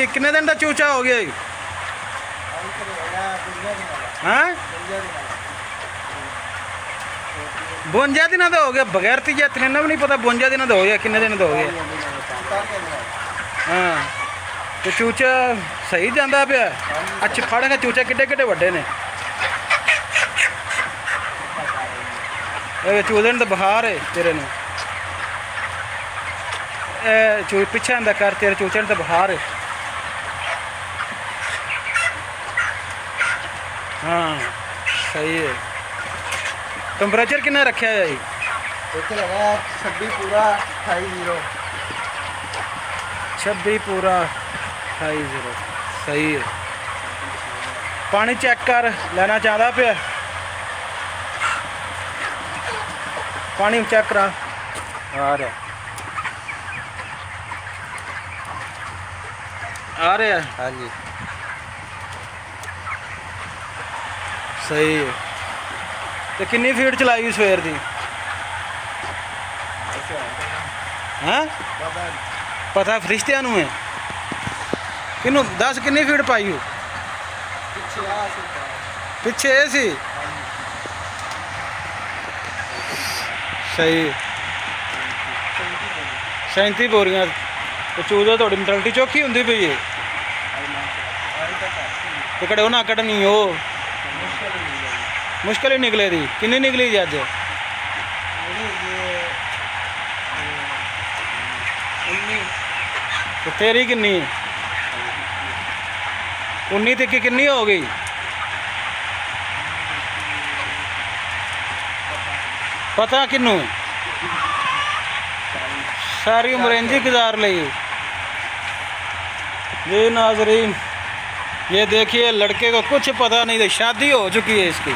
किन्ने दिन का चूचा हो गया? हाँ 52 दिन का हो गया। बगैर तीजा तरीना भी नहीं पता 52 दिन का हो गया किन्ने दिन का हो गया। हाँ तो चूचा सही जाता पाया। अच्छा फड़ेगा चूचा किड्डे किड्डे वड्डे ने। चूजे तो बुखार है तेरे ने। पिछे आंदा कर तेरे चूचे तो बुखार है। हाँ सही है। टैंपरेचर कितना रखा है? 26 पूरा 28 26 पूरा 28 सही है। पानी चेक कर लेना चाहता पे। पानी चेक करा आ रहा है। हाँ जी सही है। तो कितनी फीट चलाई सवेर की? हाँ पता फरिश्तियां नूं है किनू दस कितनी फीट पाई हो? पिछे ये सी सही 37 बोरियां। तो चूजा थोड़ी मैंटलिटी चौखी होंगी पई है। तो कड़े ना कटनी हो मुश्किल ही निकले दी। किन्नी निकली जी अज? तो तेरी किन्नी? 19 तक किन्नी हो गई? पता किन्नू? सारी उम्र इंज ही गुजार ली। ये नाजरीन ये देखिए लड़के को कुछ पता नहीं था, शादी हो चुकी है इसकी।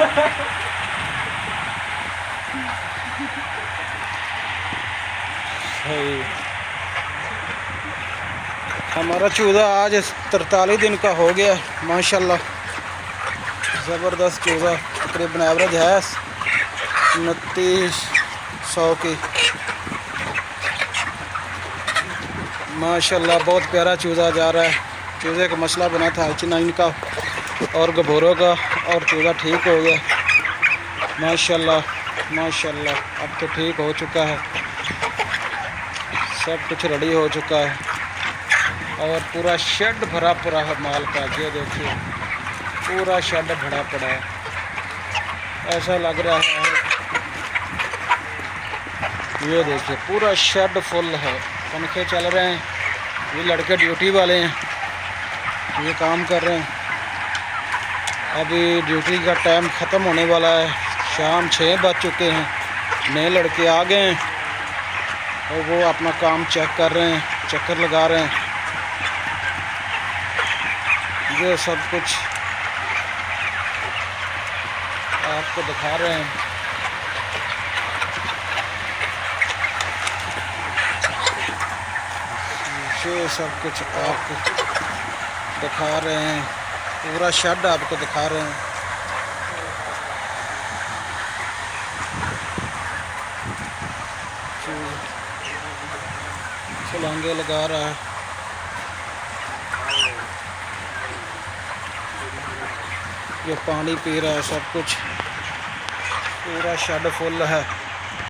हमारा चूजा आज 43 दिन का हो गया माशाल्लाह। ज़बरदस्त चूजा तकरीबन एवरेज है 2900 की माशाल्लाह। बहुत प्यारा चूजा जा रहा है। चूज़े का मसला बना था H9 का और गभोरों का और चूज़ा ठीक हो गया माशाल्लाह माशाल्लाह। अब तो ठीक हो चुका है, सब कुछ रेडी हो चुका है और पूरा शेड भरा पड़ा है माल का। ये देखिए पूरा शेड भरा पड़ा है। ऐसा लग रहा है ये देखिए पूरा शेड फुल है। पंखे चल रहे हैं। ये लड़के ड्यूटी वाले हैं, ये काम कर रहे हैं। अभी ड्यूटी का टाइम ख़त्म होने वाला है। शाम 6 बज चुके हैं। नए लड़के आ गए हैं और वो अपना काम चेक कर रहे हैं, चक्कर लगा रहे हैं। ये सब कुछ आपको दिखा रहे हैं। ये सब कुछ आपको दिखा रहे हैं। पूरा शेड आपको दिखा रहे हैं। छलांगे लगा रहा है। ये पानी पी रहा है। सब कुछ पूरा शेड फुल है।